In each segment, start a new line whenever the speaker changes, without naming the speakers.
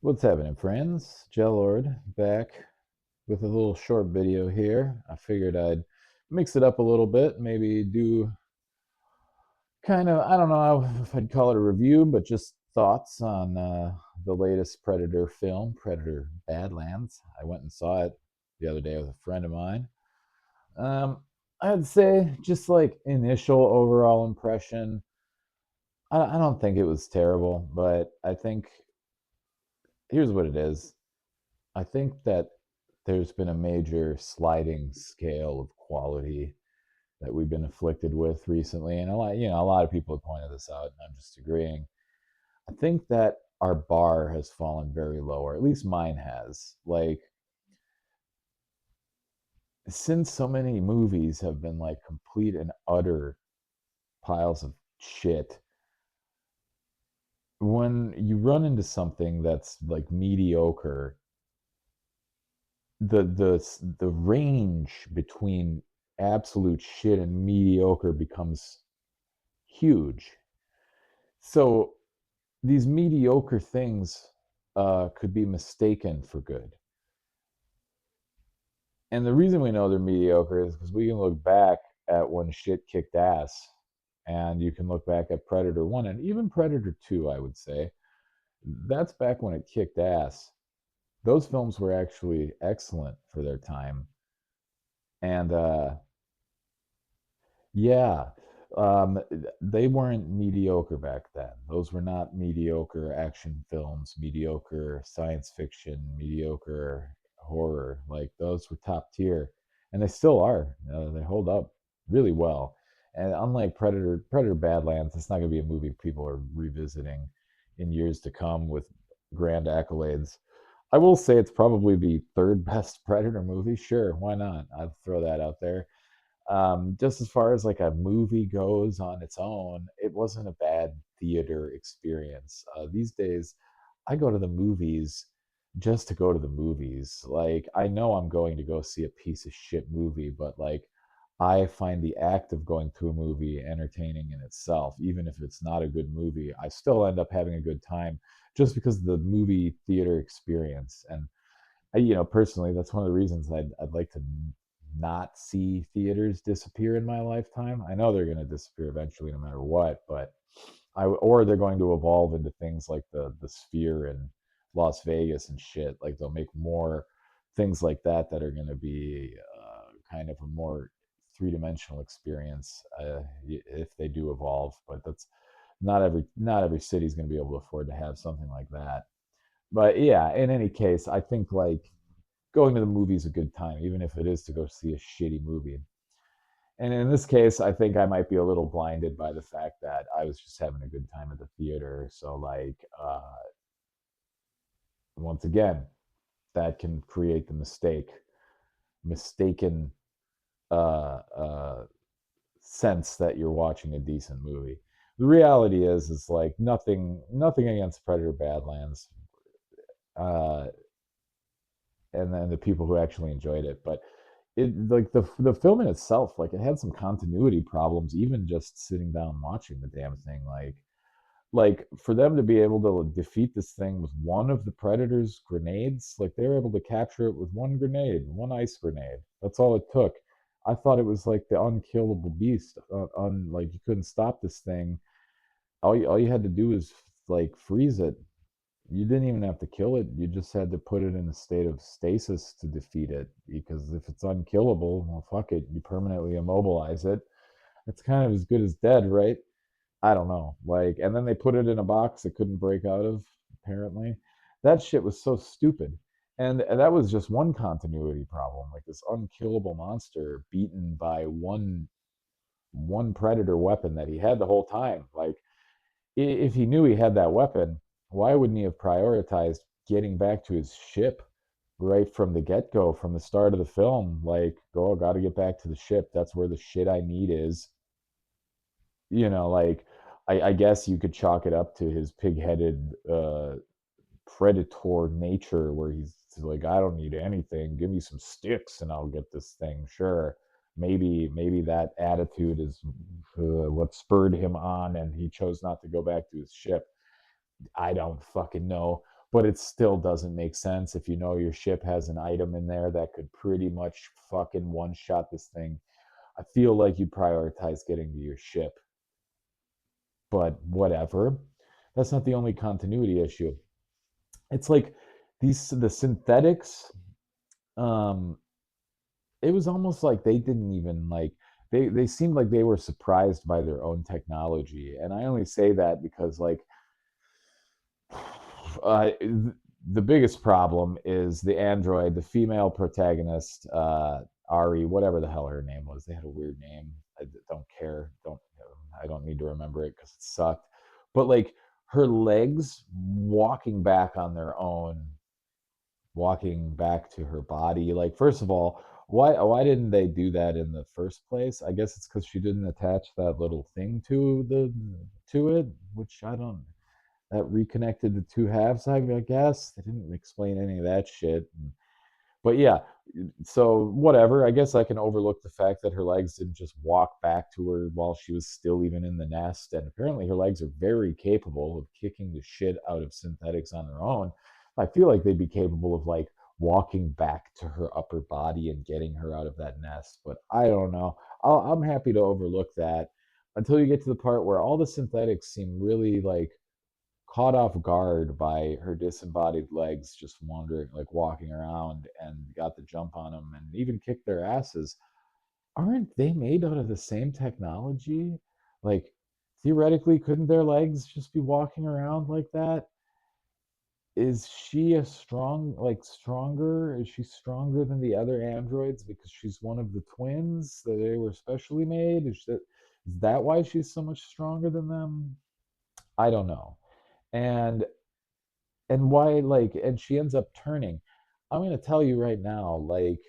What's happening, friends? Lord back with a little short video here. I figured I'd mix it up a little bit, maybe do I don't know if I'd call it a review, but just thoughts on the latest Predator film, Predator Badlands. I went and saw it the other day with a friend of mine. Um, I'd say just like initial overall impression, I don't think it was terrible, but I think here's what it is. I think that there's been a major sliding scale of quality that we've been afflicted with recently, and a lot of people have pointed this out, and I'm just agreeing. I think that our bar has fallen very low, or at least mine has. Like, since so many movies have been like complete and utter piles of shit, when you run into something that's like mediocre, the range between absolute shit and mediocre becomes huge. So these mediocre things could be mistaken for good. And the reason we know they're mediocre is because we can look back at when shit kicked ass, and you can look back at Predator 1 and even Predator 2, I would say. That's back when it kicked ass. Those films were actually excellent for their time. And yeah. They weren't mediocre back then. Those were not mediocre action films, mediocre science fiction, mediocre horror. Like those were top tier, and they still are. They hold up really well. And unlike Predator Badlands, it's not going to be a movie people are revisiting in years to come with grand accolades. I will say it's probably the third best Predator movie. Sure, why not? I'd throw that out there. Just as far as like a movie goes on its own, it wasn't a bad theater experience. These days, I go to the movies just to go to the movies. Like, I know I'm going to go see a piece of shit movie, but like, I find the act of going to a movie entertaining in itself. Even if it's not a good movie, I still end up having a good time just because of the movie theater experience. And personally, that's one of the reasons I'd like to not see theaters disappear in my lifetime. I know they're going to disappear eventually, no matter what, but or they're going to evolve into things like the Sphere in Las Vegas and shit. Like they'll make more things like that are going to be kind of a more three-dimensional experience if they do evolve. But that's not every city's going to be able to afford to have something like that. But yeah, in any case, I think like going to the movie is a good time, even if it is to go see a shitty movie. And in this case, I think I might be a little blinded by the fact that I was just having a good time at the theater. So, like, once again, that can create the mistaken sense that you're watching a decent movie. The reality is like nothing against Predator Badlands. Uh, and then the people who actually enjoyed it. But it like the film in itself, like it had some continuity problems, even just sitting down watching the damn thing. Like for them to be able to defeat this thing with one of the Predator's grenades, like they were able to capture it with one grenade, one ice grenade. That's all it took. I thought it was like the unkillable beast. Like you couldn't stop this thing. All you had to do is like freeze it. You didn't even have to kill it. You just had to put it in a state of stasis to defeat it. Because if it's unkillable, well, fuck it. You permanently immobilize it. It's kind of as good as dead, right? I don't know. Like, and then they put it in a box it couldn't break out of, apparently. That shit was so stupid. And that was just one continuity problem. Like this unkillable monster beaten by one predator weapon that he had the whole time. Like if he knew he had that weapon, why wouldn't he have prioritized getting back to his ship right from the get go, from the start of the film? Like, oh, got to get back to the ship. That's where the shit I need is. Like, I guess you could chalk it up to his pig headed predator nature, where he's like, I don't need anything. Give me some sticks and I'll get this thing. Sure. Maybe that attitude is what spurred him on and he chose not to go back to his ship. I don't fucking know. but it still doesn't make sense if you know your ship has an item in there that could pretty much fucking one shot this thing. I feel like you prioritize getting to your ship, but whatever. That's not the only continuity issue. It's like the synthetics. Um, it was almost like they didn't even like they seemed like they were surprised by their own technology, and I only say that because like the biggest problem is the android, the female protagonist, Ari, whatever the hell her name was. They had a weird name. I don't care. Don't I don't need to remember it because it sucked. But like her legs walking back on their own, walking back to her body. Like first of all, why didn't they do that in the first place? I guess it's because she didn't attach that little thing to it, which I don't that reconnected the two halves, I guess. They didn't explain any of that shit. But yeah, so whatever. I guess I can overlook the fact that her legs didn't just walk back to her while she was still even in the nest. And apparently her legs are very capable of kicking the shit out of synthetics on their own. I feel like they'd be capable of like walking back to her upper body and getting her out of that nest. But I don't know. I'm happy to overlook that until you get to the part where all the synthetics seem really like caught off guard by her disembodied legs just wandering, like walking around, and got the jump on them and even kicked their asses. Aren't they made out of the same technology? Like, theoretically, couldn't their legs just be walking around like that? Is she a stronger? Is she stronger than the other androids because she's one of the twins that they were specially made? Is that why she's so much stronger than them? I don't know. And why like and she ends up turning. I'm going to tell you right now, like,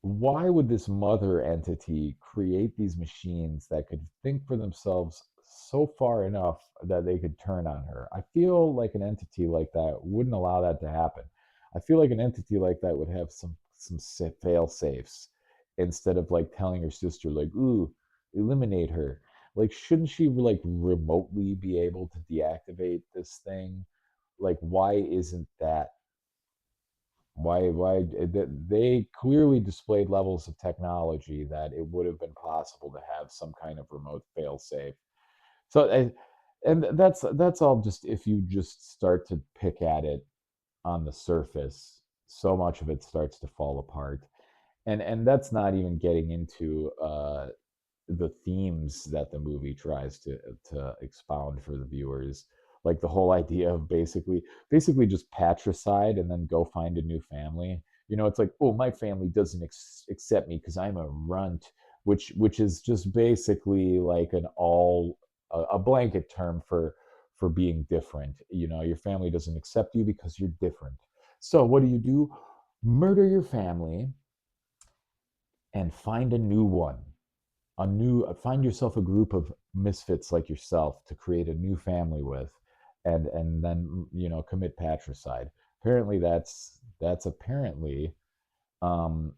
why would this mother entity create these machines that could think for themselves so far enough that they could turn on her? I feel like an entity like that wouldn't allow that to happen. I feel like an entity like that would have some fail safes instead of like telling her sister like, "Ooh, eliminate her." Like, shouldn't she like remotely be able to deactivate this thing? Like, why isn't that why they clearly displayed levels of technology that it would have been possible to have some kind of remote fail safe. So and that's all just if you just start to pick at it on the surface, so much of it starts to fall apart. And that's not even getting into the themes that the movie tries to expound for the viewers, like the whole idea of basically just patricide and then go find a new family. It's like, oh, my family doesn't accept me because I'm a runt, which is just basically like a blanket term for being different. Your family doesn't accept you because you're different. So what do? Murder your family and find a new one, find yourself a group of misfits like yourself to create a new family with, and then commit patricide. Apparently that's apparently um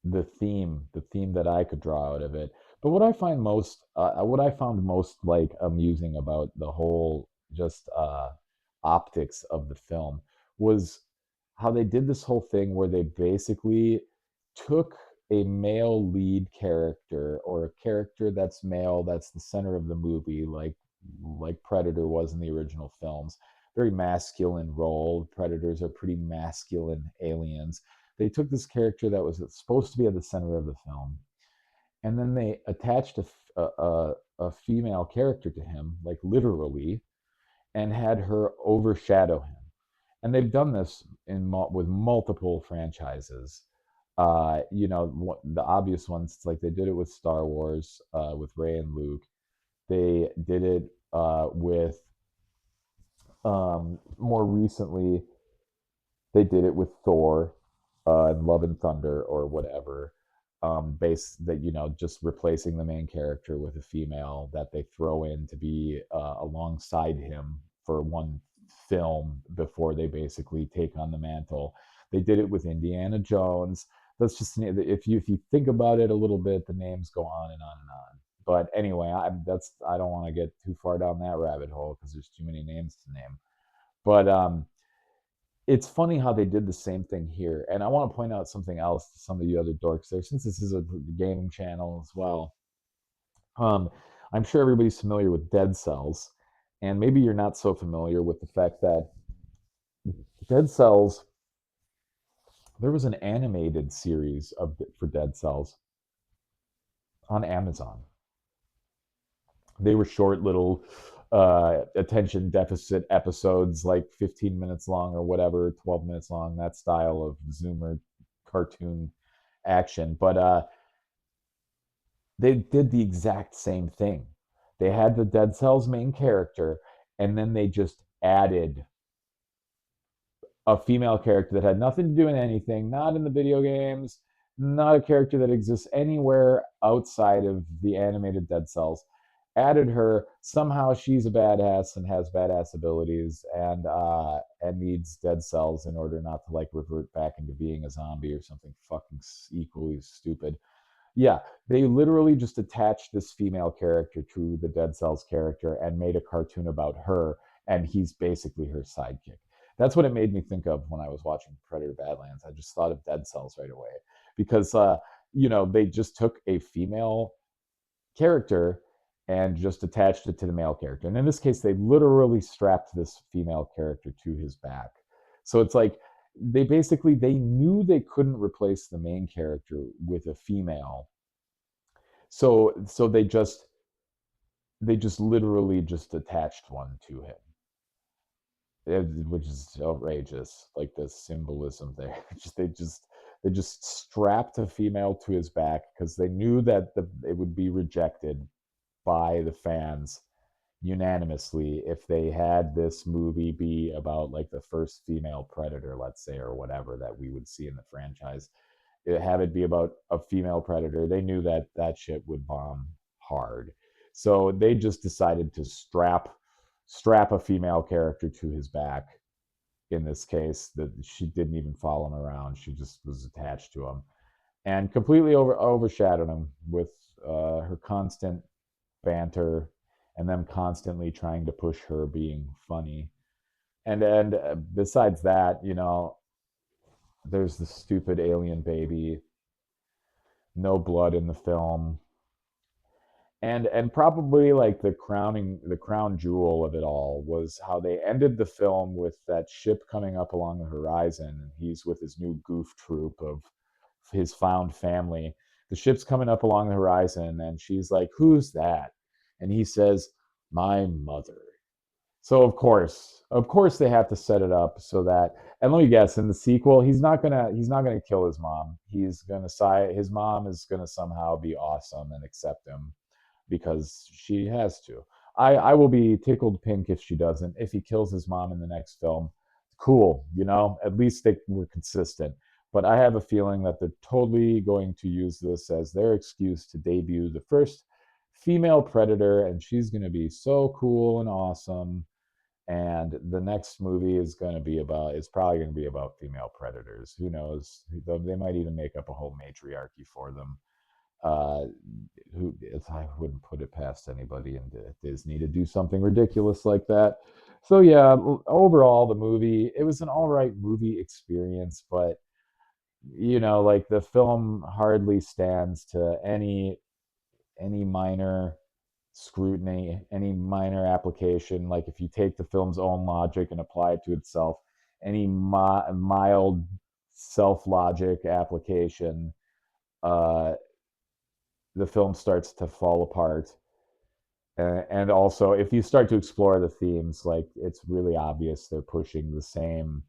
the theme that I could draw out of it. But what I found most like amusing about the whole just optics of the film was how they did this whole thing where they basically took a male lead character, or a character that's male, that's the center of the movie, like Predator was in the original films. Very masculine role. Predators are pretty masculine aliens. They took this character that was supposed to be at the center of the film, and then they attached a female character to him, like literally, and had her overshadow him. And they've done this with multiple franchises. The obvious ones, it's like they did it with Star Wars, with Rey and Luke. They did it with more recently they did it with Thor, and Love and Thunder or whatever. Base that just replacing the main character with a female that they throw in to be alongside him for one film before they basically take on the mantle. They did it with Indiana Jones. That's just if you think about it a little bit, the names go on and on and on. But anyway, I don't want to get too far down that rabbit hole because there's too many names to name. But it's funny how they did the same thing here. And I want to point out something else to some of you other dorks there, since this is a gaming channel as well. Um, I'm sure everybody's familiar with Dead Cells, and maybe you're not so familiar with the fact that Dead Cells, there was an animated series for Dead Cells on Amazon. They were short little attention deficit episodes, like 15 minutes long or whatever, 12 minutes long, that style of Zoomer cartoon action. But they did the exact same thing. They had the Dead Cells main character, and then they just added a female character that had nothing to do with anything, not in the video games, not a character that exists anywhere outside of the animated Dead Cells. Added her. Somehow she's a badass and has badass abilities, and needs Dead Cells in order not to like revert back into being a zombie or something fucking equally stupid. Yeah, they literally just attached this female character to the Dead Cells character and made a cartoon about her, and he's basically her sidekick. That's what it made me think of when I was watching Predator Badlands. I just thought of Dead Cells right away because they just took a female character and just attached it to the male character. And in this case, they literally strapped this female character to his back. So it's like they knew they couldn't replace the main character with a female, so they just literally just attached one to him, which is outrageous. Like the symbolism there, they just strapped a female to his back because they knew that it would be rejected by the fans unanimously if they had this movie be about like the first female predator, let's say, or whatever that we would see in the franchise. Have it be about a female predator, they knew that that shit would bomb hard. So they just decided to strap a female character to his back. In this case, that she didn't even follow him around; she just was attached to him and completely overshadowed him with her constant banter and them constantly trying to push her being funny. And besides that, there's the stupid alien baby, no blood in the film, and probably like the crown jewel of it all was how they ended the film with that ship coming up along the horizon, and he's with his new goof troop of his found family. The ship's coming up along the horizon, and she's like, "Who's that?" And he says, "My mother." So of course, they have to set it up so that. And let me guess, in the sequel, he's not gonna kill his mom. He's gonna his mom is gonna somehow be awesome and accept him because she has to. I will be tickled pink if she doesn't. If he kills his mom in the next film, cool. At least they were consistent. But I have a feeling that they're totally going to use this as their excuse to debut the first female predator, and she's going to be so cool and awesome. And the next movie is going to be about, it's probably going to be about female predators. Who knows? They might even make up a whole matriarchy for them. Uh, I wouldn't put it past anybody in Disney to do something ridiculous like that. So yeah, overall the movie, it was an all right movie experience, but like the film hardly stands to any minor scrutiny, any minor application. Like if you take the film's own logic and apply it to itself, any mild self logic application, uh, the film starts to fall apart. And also, if you start to explore the themes, like it's really obvious they're pushing the same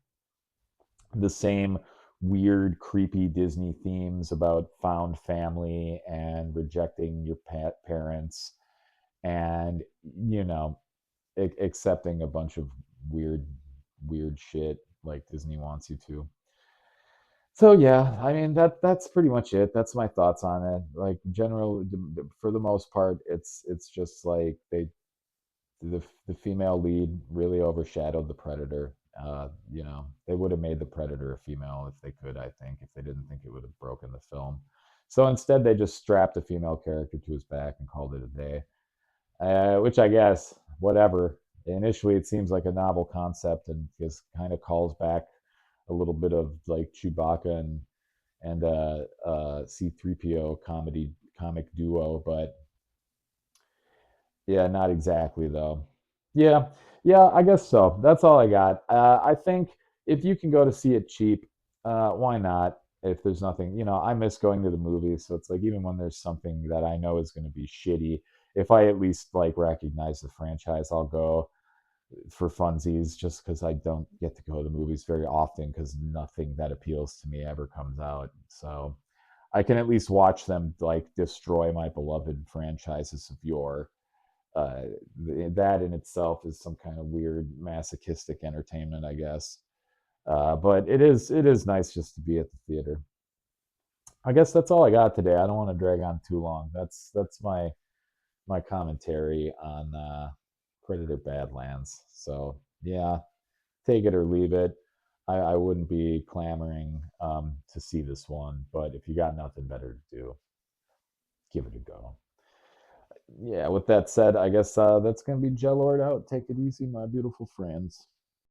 weird, creepy Disney themes about found family and rejecting your parents, and you know, accepting a bunch of weird, weird shit like Disney wants you to. So yeah, I mean that's pretty much it. That's my thoughts on it. Like general, for the most part, it's just like the female lead really overshadowed the predator. They would have made the predator a female if they could. I think if they didn't think it would have broken the film. So instead, they just strapped a female character to his back and called it a day. Which I guess whatever. Initially, it seems like a novel concept and just kind of calls back a little bit of like Chewbacca and C3PO comic duo, but yeah, not exactly though. Yeah, yeah, I guess so. That's all I got. I think if you can go to see it cheap, why not? If there's nothing, I miss going to the movies, so it's like even when there's something that I know is going to be shitty, if I at least like recognize the franchise, I'll go for funsies just because I don't get to go to the movies very often because nothing that appeals to me ever comes out. So I can at least watch them like destroy my beloved franchises of yore. uh, that in itself is some kind of weird masochistic entertainment, I guess. But it is nice just to be at the theater. I guess that's all I got today. I don't want to drag on too long. That's my commentary on Predator Badlands. So yeah, take it or leave it. I wouldn't be clamoring to see this one, but if you got nothing better to do, give it a go. Yeah, with that said, I guess that's going to be Jellord out. Take it easy, my beautiful friends.